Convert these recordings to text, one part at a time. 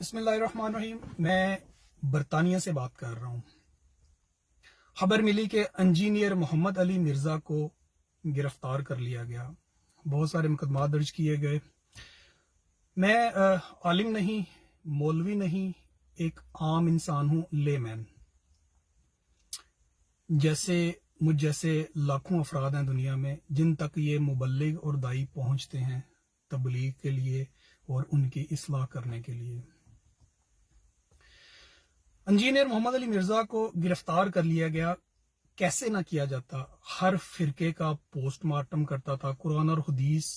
بسم اللہ الرحمن الرحیم۔ میں برطانیہ سے بات کر رہا ہوں۔ خبر ملی کہ انجینئر محمد علی مرزا کو گرفتار کر لیا گیا، بہت سارے مقدمات درج کیے گئے۔ میں عالم نہیں، مولوی نہیں، ایک عام انسان ہوں، لے مین مجھ جیسے لاکھوں افراد ہیں دنیا میں جن تک یہ مبلغ اور دائی پہنچتے ہیں تبلیغ کے لیے اور ان کی اصلاح کرنے کے لیے۔ انجینئر محمد علی مرزا کو گرفتار کر لیا گیا، کیسے نہ کیا جاتا؟ ہر فرقے کا پوسٹ مارٹم کرتا تھا، قرآن اور حدیث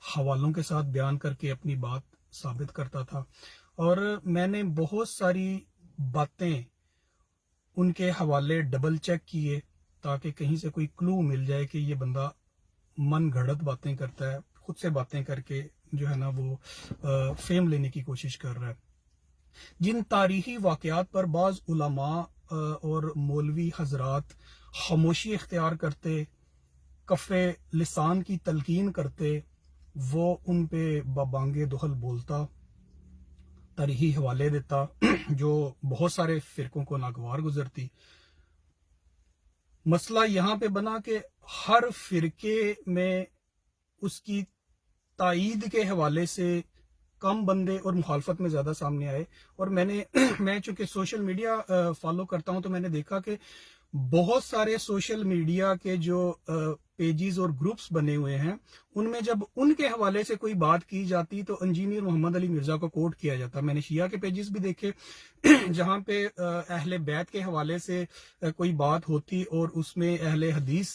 حوالوں کے ساتھ بیان کر کے اپنی بات ثابت کرتا تھا، اور میں نے بہت ساری باتیں ان کے حوالے ڈبل چیک کیے تاکہ کہیں سے کوئی کلو مل جائے کہ یہ بندہ من گھڑت باتیں کرتا ہے، خود سے باتیں کر کے جو ہے نا وہ فیم لینے کی کوشش کر رہا ہے۔ جن تاریخی واقعات پر بعض علماء اور مولوی حضرات خاموشی اختیار کرتے، کف لسان کی تلقین کرتے، وہ ان پہ ببانگ دہل بولتا، تاریخی حوالے دیتا جو بہت سارے فرقوں کو ناگوار گزرتی۔ مسئلہ یہاں پہ بنا کہ ہر فرقے میں اس کی تائید کے حوالے سے کم بندے اور مخالفت میں زیادہ سامنے آئے، اور میں چونکہ سوشل میڈیا فالو کرتا ہوں تو میں نے دیکھا کہ بہت سارے سوشل میڈیا کے جو پیجز اور گروپس بنے ہوئے ہیں ان میں جب ان کے حوالے سے کوئی بات کی جاتی تو انجینئر محمد علی مرزا کو کوٹ کیا جاتا۔ میں نے شیعہ کے پیجز بھی دیکھے جہاں پہ اہل بیت کے حوالے سے کوئی بات ہوتی اور اس میں اہل حدیث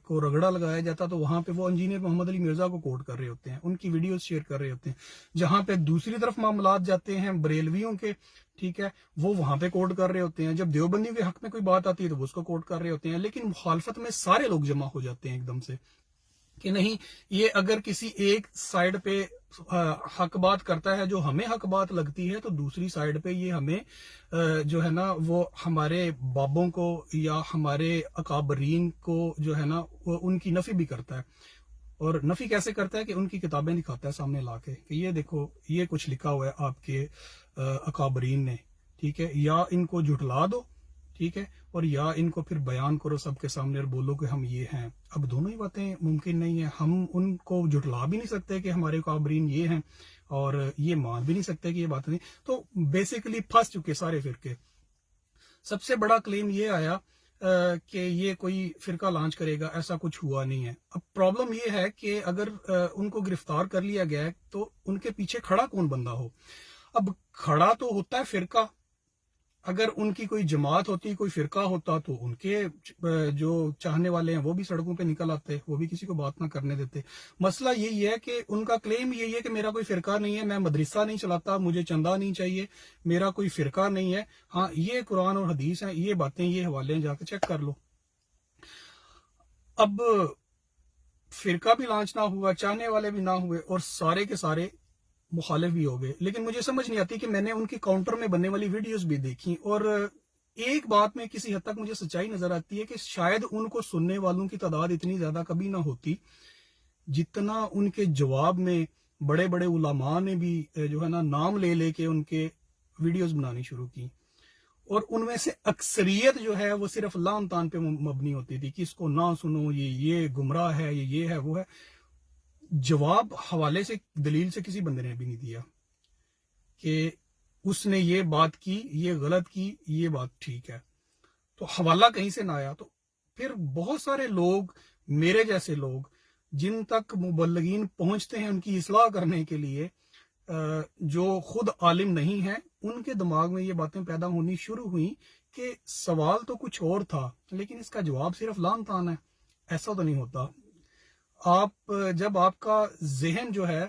کو رگڑا لگایا جاتا تو وہاں پہ وہ انجینئر محمد علی مرزا کو کوٹ کر رہے ہوتے ہیں، ان کی ویڈیوز شیئر کر رہے ہوتے ہیں۔ جہاں پہ دوسری طرف معاملات جاتے ہیں بریلویوں کے، ٹھیک ہے، وہ وہاں پہ کوٹ کر رہے ہوتے ہیں۔ جب دیوبندی کے حق میں کوئی بات آتی ہے تو وہ اس کو کوٹ کر رہے ہوتے ہیں، لیکن مخالفت میں سارے لوگ جمع ہو جاتے ہیں ایک دم سے کہ نہیں، یہ اگر کسی ایک سائیڈ پہ حق بات کرتا ہے جو ہمیں حق بات لگتی ہے تو دوسری سائیڈ پہ یہ ہمیں جو ہے نا وہ ہمارے بابوں کو یا ہمارے اکابرین کو جو ہے نا وہ ان کی نفی بھی کرتا ہے۔ اور نفی کیسے کرتا ہے کہ ان کی کتابیں دکھاتا ہے سامنے لا کے کہ یہ دیکھو یہ کچھ لکھا ہوا ہے آپ کے اکابرین نے، ٹھیک ہے، یا ان کو جھٹلا دو، ٹھیک ہے، اور یا ان کو پھر بیان کرو سب کے سامنے اور بولو کہ ہم یہ ہیں۔ اب دونوں ہی باتیں ممکن نہیں ہیں، ہم ان کو جھٹلا بھی نہیں سکتے کہ ہمارے اکابرین یہ ہیں اور یہ مان بھی نہیں سکتے کہ یہ باتیں نہیں، تو بیسیکلی پھنس چکے سارے فرقے۔ سب سے بڑا کلیم یہ آیا کہ یہ کوئی فرقہ لانچ کرے گا، ایسا کچھ ہوا نہیں ہے۔ اب پرابلم یہ ہے کہ اگر ان کو گرفتار کر لیا گیا ہے تو ان کے پیچھے کھڑا کون بندہ ہو؟ اب کھڑا تو ہوتا ہے فرقہ، اگر ان کی کوئی جماعت ہوتی، کوئی فرقہ ہوتا تو ان کے جو چاہنے والے ہیں وہ بھی سڑکوں پہ نکل آتے، وہ بھی کسی کو بات نہ کرنے دیتے۔ مسئلہ یہی ہے کہ ان کا کلیم یہی ہے کہ میرا کوئی فرقہ نہیں ہے، میں مدرسہ نہیں چلاتا، مجھے چندہ نہیں چاہیے، میرا کوئی فرقہ نہیں ہے، ہاں یہ قرآن اور حدیث ہیں، یہ باتیں، یہ حوالے ہیں، جا کے چیک کر لو۔ اب فرقہ بھی لانچ نہ ہوا، چاہنے والے بھی نہ ہوئے، اور سارے کے سارے مخالف بھی ہو گئے۔ لیکن مجھے سمجھ نہیں آتی کہ میں نے ان کی کاؤنٹر میں بننے والی ویڈیوز بھی دیکھی، اور ایک بات میں کسی حد تک مجھے سچائی نظر آتی ہے کہ شاید ان کو سننے والوں کی تعداد اتنی زیادہ کبھی نہ ہوتی جتنا ان کے جواب میں بڑے بڑے علماء نے بھی جو ہے نا نام لے لے کے ان کے ویڈیوز بنانی شروع کی، اور ان میں سے اکثریت جو ہے وہ صرف لعن طعن پہ مبنی ہوتی تھی کہ اس کو نہ سنو، یہ گمراہ ہے، یہ ہے، وہ ہے۔ جواب حوالے سے، دلیل سے کسی بندے نے بھی نہیں دیا کہ اس نے یہ بات کی، یہ غلط کی، یہ بات ٹھیک ہے، تو حوالہ کہیں سے نہ آیا۔ تو پھر بہت سارے لوگ، میرے جیسے لوگ جن تک مبلغین پہنچتے ہیں ان کی اصلاح کرنے کے لیے، جو خود عالم نہیں ہیں، ان کے دماغ میں یہ باتیں پیدا ہونی شروع ہوئیں کہ سوال تو کچھ اور تھا لیکن اس کا جواب صرف لعن طعن ہے۔ ایسا تو نہیں ہوتا۔ جب آپ کا ذہن جو ہے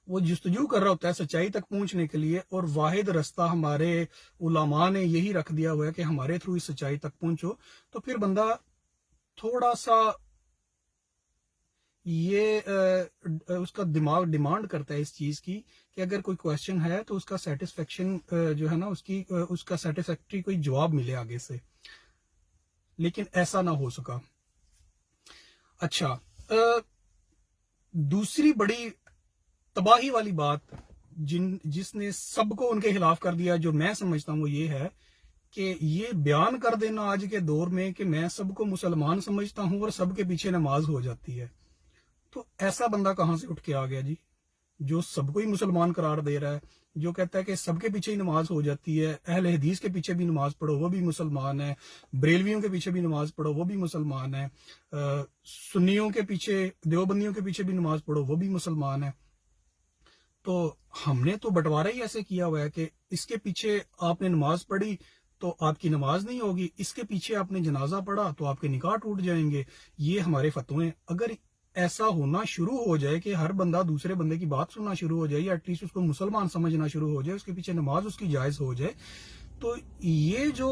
وہ جستجو کر رہا ہوتا ہے سچائی تک پہنچنے کے لیے، اور واحد رستہ ہمارے علماء نے یہی رکھ دیا ہوا ہے کہ ہمارے تھرو اس سچائی تک پہنچو، تو پھر بندہ تھوڑا سا یہ اس کا دماغ ڈیمانڈ کرتا ہے اس چیز کی کہ اگر کوئی کویسچن ہے تو اس کا سیٹسفیکشن جو ہے نا اس کا سیٹسفیکٹری کوئی جواب ملے آگے سے، لیکن ایسا نہ ہو سکا۔ اچھا، دوسری بڑی تباہی والی بات जिसने सबको उनके खिलाफ कर दिया, जो मैं समझता हूँ वो ये है कि ये बयान कर देना आज के दौर में कि मैं सबको मुसलमान समझता हूँ और सबके पीछे नमाज हो जाती है, तो ऐसा बंदा कहाँ से उठ के आ गया जी, जो सबको ही मुसलमान करार दे रहा है, जो कहता है कि सबके पीछे ही नमाज हो जाती है, अहले हदीस के पीछे भी नमाज पढ़ो वो भी मुसलमान है, बरेलवियों के पीछे भी नमाज पढ़ो वो भी मुसलमान है, सुन्नियों के पीछे, देवबंदियों के पीछे भी नमाज पढ़ो वो भी मुसलमान है। तो हमने तो बंटवारा ही ऐसे किया हुआ है कि इसके पीछे आपने नमाज पढ़ी तो आपकी नमाज नहीं होगी, इसके पीछे आपने जनाजा पढ़ा तो आपके निकाह टूट जाएंगे। ये हमारे फतवे। अगर ऐसा होना शुरू हो जाए कि हर बंदा दूसरे बंदे की बात सुनना शुरू हो जाए, या एटलीस्ट उसको मुसलमान समझना शुरू हो जाए, उसके पीछे नमाज उसकी जायज हो जाए, तो ये जो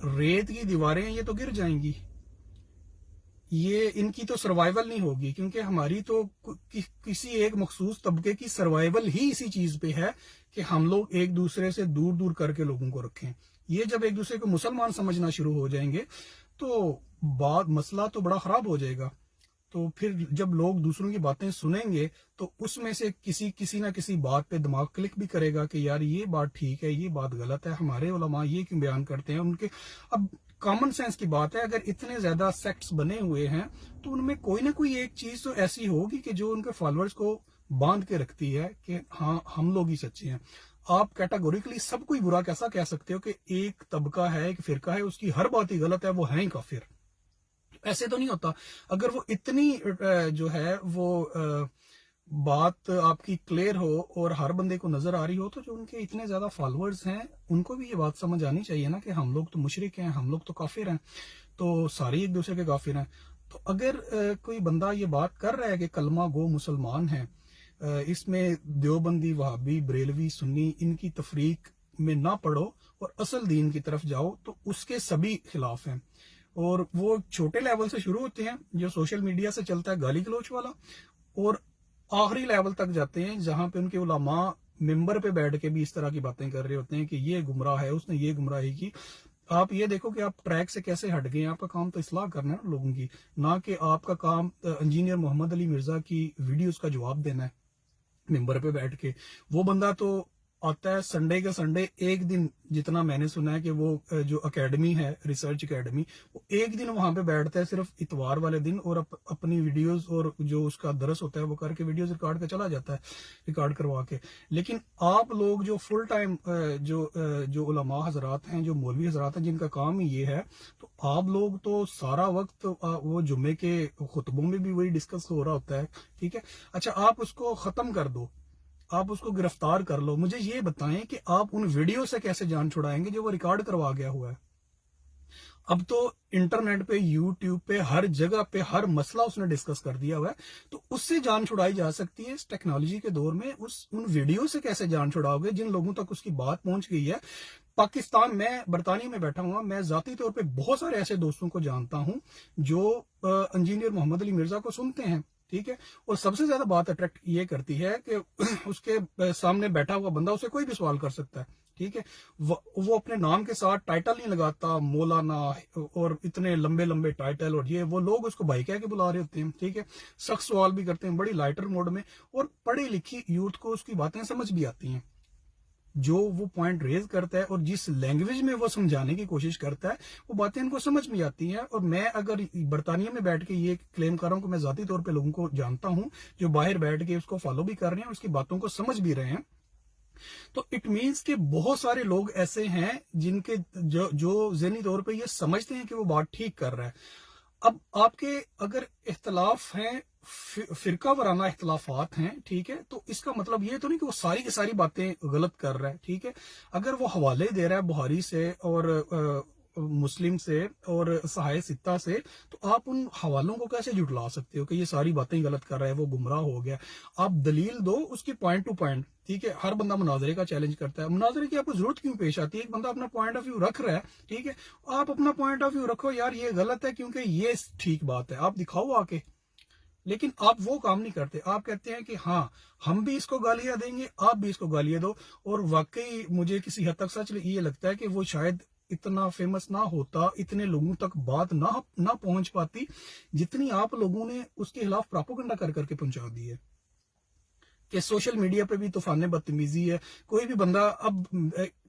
रेत की दीवारें हैं ये तो गिर जाएंगी। ये इनकी तो सर्वाइवल नहीं होगी, क्योंकि हमारी तो किसी एक मखसूस तबके की सर्वाइवल ही इसी चीज पे है कि हम लोग एक दूसरे से दूर दूर करके लोगों को रखें। ये जब एक दूसरे को मुसलमान समझना शुरू हो जाएंगे तो मसला तो बड़ा खराब हो जाएगा। तो फिर जब लोग दूसरों की बातें सुनेंगे तो उसमें से किसी ना किसी बात पे दिमाग क्लिक भी करेगा कि यार ये बात ठीक है, ये बात गलत है, हमारे उलमा ये क्यों बयान करते हैं उनके। अब कॉमन सेंस की बात है, अगर इतने ज्यादा सेक्ट्स बने हुए हैं तो उनमें कोई ना कोई एक चीज तो ऐसी होगी कि जो उनके फॉलोअर्स को बांध के रखती है कि हाँ हम लोग ही सच्चे हैं। आप कैटेगोरिकली सब कोई बुरा कैसा कह सकते हो कि एक तबका है, एक फिरका है, उसकी हर बात ही गलत है, वो है ही काफिर? ऐसे तो नहीं होता। अगर वो इतनी जो है वो बात आपकी क्लियर हो और हर बंदे को नजर आ रही हो, तो जो उनके इतने ज्यादा फॉलोअर्स हैं उनको भी ये बात समझ आनी चाहिए ना कि हम लोग तो मुशरिक हैं, हम लोग तो काफिर हैं, तो सारे एक दूसरे के काफिर हैं। तो अगर कोई बंदा ये बात कर रहा है कि कलमा गो मुसलमान है, इसमें देवबंदी, वहाबी, बरेलवी, सुन्नी इनकी तफरीक में ना पढ़ो और असल दीन की तरफ जाओ, तो उसके सभी खिलाफ हैं। और वो छोटे लेवल से शुरू होते हैं जो सोशल मीडिया से चलता है गाली गलोच वाला, और आखिरी लेवल तक जाते हैं जहां पे उनके उलमा मिंबर पे बैठ के भी इस तरह की बातें कर रहे होते हैं कि ये गुमराह है, उसने ये गुमराही की। आप ये देखो कि आप ट्रैक से कैसे हट गए। आपका काम तो इस्लाह करना है लोगों की, ना कि आपका काम इंजीनियर मोहम्मद अली मिर्जा की वीडियोस का जवाब देना है मिंबर पे बैठ के। वो बंदा तो आता है संडे का संडे, एक दिन, जितना मैंने सुना है कि वो जो एकेडमी है, रिसर्च एकेडमी, वो एक दिन वहां पे बैठता है सिर्फ इतवार वाले दिन, और अपनी वीडियोस और जो उसका दरस होता है वो करके वीडियोस रिकॉर्ड के चला जाता है, रिकॉर्ड करवा के। लेकिन आप लोग जो फुल टाइम जो उलमा हजरात हैं, जो मौलवी हजरात हैं, जिनका काम ही ये है, तो आप लोग तो सारा वक्त वो जुम्मे के खुतबों में भी वही डिस्कस हो रहा होता है। ठीक है, अच्छा आप उसको खत्म कर दो, आप उसको गिरफ्तार कर लो। मुझे ये बताएं कि आप उन वीडियो से कैसे जान छुड़ाएंगे जो वो रिकॉर्ड करवा गया हुआ है। अब तो इंटरनेट पे, यूट्यूब पे, हर जगह पे हर मसला उसने डिस्कस कर दिया हुआ है, तो उससे जान छुड़ाई जा सकती है। इस टेक्नोलॉजी के दौर में उन वीडियो से कैसे जान छुड़ाओगे जिन लोगों तक उसकी बात पहुंच गई है। पाकिस्तान, मैं बरतानिया में बैठा हुआ, मैं जाती तौर पे बहुत सारे ऐसे दोस्तों को जानता हूं जो इंजीनियर मोहम्मद अली मिर्जा को सुनते हैं। ठीक है, और सबसे ज्यादा बात अट्रैक्ट ये करती है कि उसके सामने बैठा हुआ बंदा उसे कोई भी सवाल कर सकता है। ठीक है, वो अपने नाम के साथ टाइटल नहीं लगाता, मौलाना और इतने लंबे लंबे टाइटल, और ये वो लोग उसको भाई कह के बुला रहे होते हैं। ठीक है, सख्त सवाल भी करते हैं बड़ी लाइटर मोड में, और पढ़ी लिखी यूथ को उसकी बातें समझ भी आती हैं। जो वो पॉइंट रेज करता है और जिस लैंग्वेज में वो समझाने की कोशिश करता है, वो बातें इनको समझ में आती हैं। और मैं अगर बरतानिया में बैठ के ये क्लेम कर रहा हूं कि मैं जाती तौर पे लोगों को जानता हूं जो बाहर बैठ के उसको फॉलो भी कर रहे हैं और उसकी बातों को समझ भी रहे हैं, तो इट मीन्स कि बहुत सारे लोग ऐसे हैं जिनके जो ज़हनी तौर पे ये समझते हैं कि वो बात ठीक कर रहा है। अब आपके अगर इख्तलाफ हैं, फिरका वराना इख्तलाफात हैं, ठीक है, तो इसका मतलब ये तो नहीं कि वो सारी की सारी बातें गलत कर रहा है। ठीक है, अगर वो हवाले दे रहा है बुहारी से और मुस्लिम से और सहाय सित्ता से, तो आप उन हवालों को कैसे जुटला सकते हो कि ये सारी बातें गलत कर रहा है, वो गुमराह हो गया? आप दलील दो उसकी पॉइंट टू पॉइंट। ठीक है, हर बंदा मुनाजरे का चैलेंज करता है, मुनाजरे की आपको जरूरत क्यों पेश आती है? एक बंदा अपना पॉइंट ऑफ व्यू रख रहा है, ठीक है, आप अपना पॉइंट ऑफ व्यू रखो, यार ये गलत है क्योंकि ये ठीक बात है, आप दिखाओ आके। लेकिन आप वो काम नहीं करते, आप कहते हैं कि हाँ हम भी इसको गालियां देंगे, आप भी इसको गालियां दो। और वाकई मुझे किसी हद तक सच ये लगता है कि वो शायद इतना फेमस ना होता, इतने लोगों तक बात ना पहुंच पाती जितनी आप लोगों ने उसके खिलाफ प्रोपेगेंडा कर करके पहुंचा दी है। کہ सोशल मीडिया पे भी तूफान बदतमीजी है। कोई भी बंदा, अब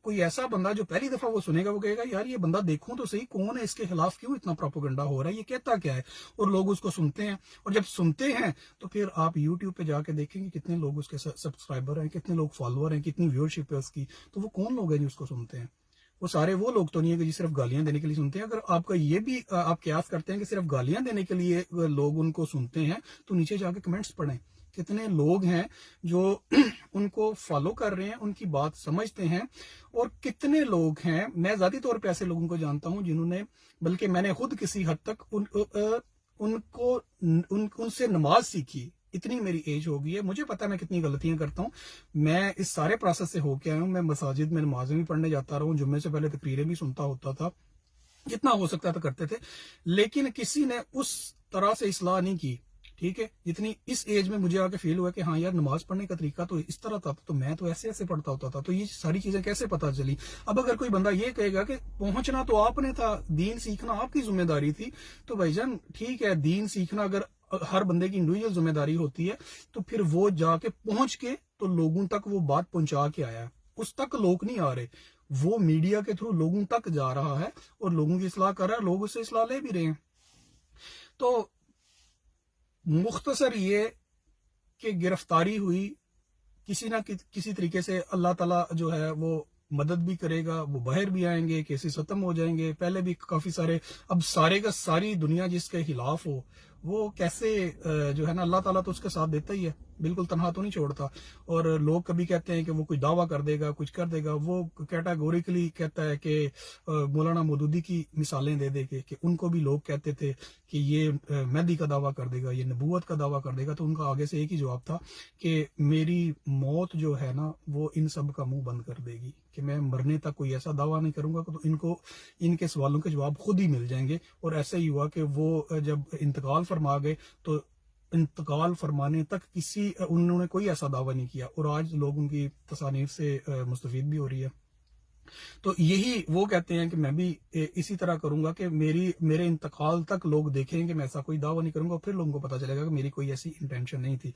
कोई ऐसा बंदा जो पहली दफा वो सुनेगा वो कहेगा यार ये बंदा देखूं तो सही, कौन है, इसके खिलाफ क्यों इतना प्रोपेगेंडा हो रहा है, ये कहता क्या है, और लोग उसको सुनते हैं। और जब सुनते हैं तो फिर आप यूट्यूब पे जाके देखेंगे कितने लोग उसके सब्सक्राइबर हैं, कितने लोग फॉलोअर हैं, कितनी व्यूअरशिप है उसकी। तो वो कौन लोग हैं जो उसको सुनते हैं? वो सारे वो लोग तो नहीं है कि जी सिर्फ गालियां देने के लिए सुनते हैं। अगर आपका ये भी आप कयास करते हैं कि सिर्फ गालियां देने के लिए लोग उनको सुनते हैं, तो नीचे जाके कमेंट्स पढ़ें, कितने लोग हैं जो उनको फॉलो कर रहे हैं, उनकी बात समझते हैं, और कितने लोग हैं, मैं ज़ाती तौर पे ऐसे लोगों को जानता हूं जिन्होंने, बल्कि मैंने खुद किसी हद तक उनसे नमाज सीखी। इतनी मेरी एज हो गई है, मुझे पता है मैं कितनी गलतियां करता हूं। मैं इस सारे प्रोसेस से होके आया हूं। मैं मसाजिद में नमाजें भी पढ़ने जाता रहा हूं, जुम्मे से पहले तकरीरें भी सुनता होता था, जितना हो सकता था करते थे, लेकिन किसी ने उस तरह से इस्लाह नहीं की, ठीक है, जितनी इस एज में मुझे आके फील हुआ कि हाँ यार नमाज पढ़ने का तरीका तो इस तरह था, तो मैं तो ऐसे ऐसे पढ़ता होता था, तो ये सारी चीजें कैसे पता चली। अब अगर कोई बंदा ये कहेगा कि पहुंचना तो आपने था, दीन सीखना आपकी जिम्मेदारी थी, तो भाईजान ठीक है, दीन सीखना अगर हर बंदे की इंडिविजुअल जिम्मेदारी होती है, तो फिर वो जाके पहुंच के तो लोगों तक वो बात पहुंचा के आया। उस तक लोग नहीं आ रहे, वो मीडिया के थ्रू लोगों तक जा रहा है और लोगों की इस्लाह कर रहा है, लोग उससे इस्लाह ले भी रहे हैं। तो मुख्तसर ये कि गिरफ्तारी हुई, किसी ना किसी तरीके से अल्लाह ताला जो है वो मदद भी करेगा, वो बाहर भी आएंगे, केसेस खत्म हो जाएंगे। पहले भी काफी सारे, अब सारे का सारी दुनिया जिसके खिलाफ हो वो कैसे जो है ना, अल्लाह ताला तो उसके साथ देता ही है, बिल्कुल तनहा तो नहीं छोड़ता। और लोग कभी कहते हैं कि वो कोई दावा कर देगा, कुछ कर देगा, वो कैटेगोरिकली कहता है कि मौलाना मौदूदी की मिसालें दे दे कि उनको भी लोग कहते थे कि ये मेहदी का दावा कर देगा, ये नबूवत का दावा कर देगा, तो उनका आगे से एक ही जवाब था कि मेरी मौत जो है ना वो इन सब का मुंह बंद कर देगी, कि मैं मरने तक कोई ऐसा दावा नहीं करूंगा, तो इनको इनके सवालों के जवाब खुद ही मिल जाएंगे। और ऐसा ही हुआ कि वो जब इंतकाल फरमा गए तो इंतकाल फरमाने तक उन्होंने कोई ऐसा दावा नहीं किया, और आज लोग उनकी तसानीफ से मुस्तफीद भी हो रही है। तो यही वो कहते हैं कि मैं भी इसी तरह करूंगा कि मेरे इंतकाल तक लोग देखेंगे कि मैं ऐसा कोई दावा नहीं करूंगा, फिर लोगों को पता चलेगा कि मेरी कोई ऐसी इंटेंशन नहीं थी।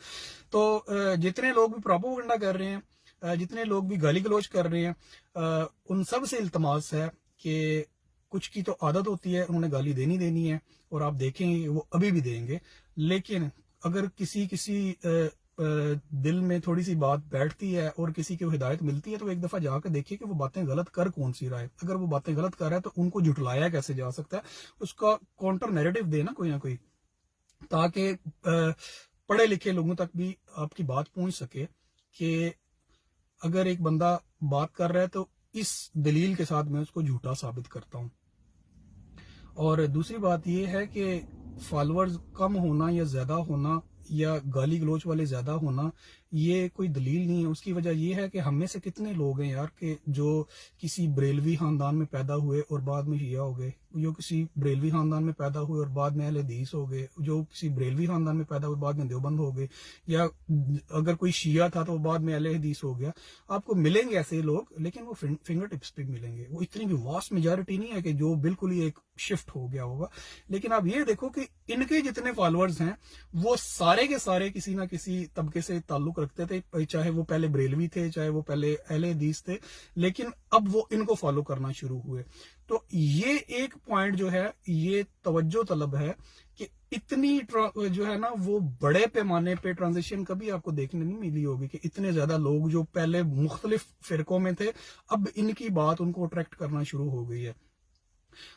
तो जितने लोग भी प्रोपेगेंडा कर रहे हैं, जितने लोग भी गाली गलौज कर रहे हैं, उन सब से इल्तमास है कि कुछ की तो आदत होती है, उन्होंने गाली देनी है, और आप देखेंगे वो अभी भी देंगे। लेकिन अगर किसी दिल में थोड़ी सी बात बैठती है और किसी को हिदायत मिलती है, तो एक दफा जाकर देखिए कि वो बातें गलत कर कौन सी रहा है। अगर वो बातें गलत कर रहा है तो उनको झुटलाया कैसे जा सकता है, उसका काउंटर नैरेटिव देना कोई, ताकि पढ़े लिखे लोगों तक भी आपकी बात पहुंच सके कि अगर एक बंदा बात कर रहा है तो इस दलील के साथ मैं उसको झूठा साबित करता हूं। और दूसरी बात यह है कि फॉलोअर्स कम होना या ज्यादा होना या गाली गलोच वाले ज्यादा होना ये कोई दलील नहीं है। उसकी वजह यह है कि हम में से कितने लोग हैं यार कि जो किसी बरेलवी खानदान में पैदा हुए और बाद में शिया हो गए, जो किसी बरेलवी खानदान में पैदा हुए और बाद में अहले हदीस हो गए, जो किसी बरेलवी खानदान में पैदा हुए बाद में देवबंद हो गए, या अगर कोई शिया था तो बाद में अहले हदीस हो गया। आपको मिलेंगे ऐसे लोग, लेकिन वो फिंगर टिप्स पे मिलेंगे। वो इतनी भी वास्ट मेजॉरिटी नहीं है कि जो बिल्कुल ही एक शिफ्ट हो गया होगा। लेकिन आप ये देखो कि इनके जितने फॉलोअर्स हैं वो सारे के सारे किसी ना किसी तबके से ताल्लुक रखते थे, चाहे वो पहले बरेलवी थे, चाहे वो पहले अहले हदीस थे, लेकिन अब वो इनको फॉलो करना शुरू हुए। तो ये एक पॉइंट जो है ये तवज्जो तलब है कि इतनी जो है ना वो बड़े पैमाने पे ट्रांजिशन कभी आपको देखने नहीं मिली होगी कि इतने ज्यादा लोग जो पहले मुख्तलिफ फिरकों में थे अब इनकी बात उनको अट्रैक्ट करना शुरू हो गई है।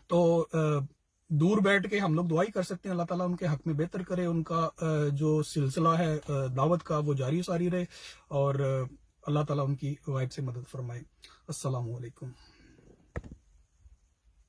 तो दूर बैठ के हम लोग दुआई कर सकते हैं, अल्लाह ताला उनके हक में बेहतर करे, उनका जो सिलसिला है दावत का वो जारी सारी रहे, और अल्लाह ताला उनकी वाइब से मदद फरमाए। अस्सलामु अलैकुम।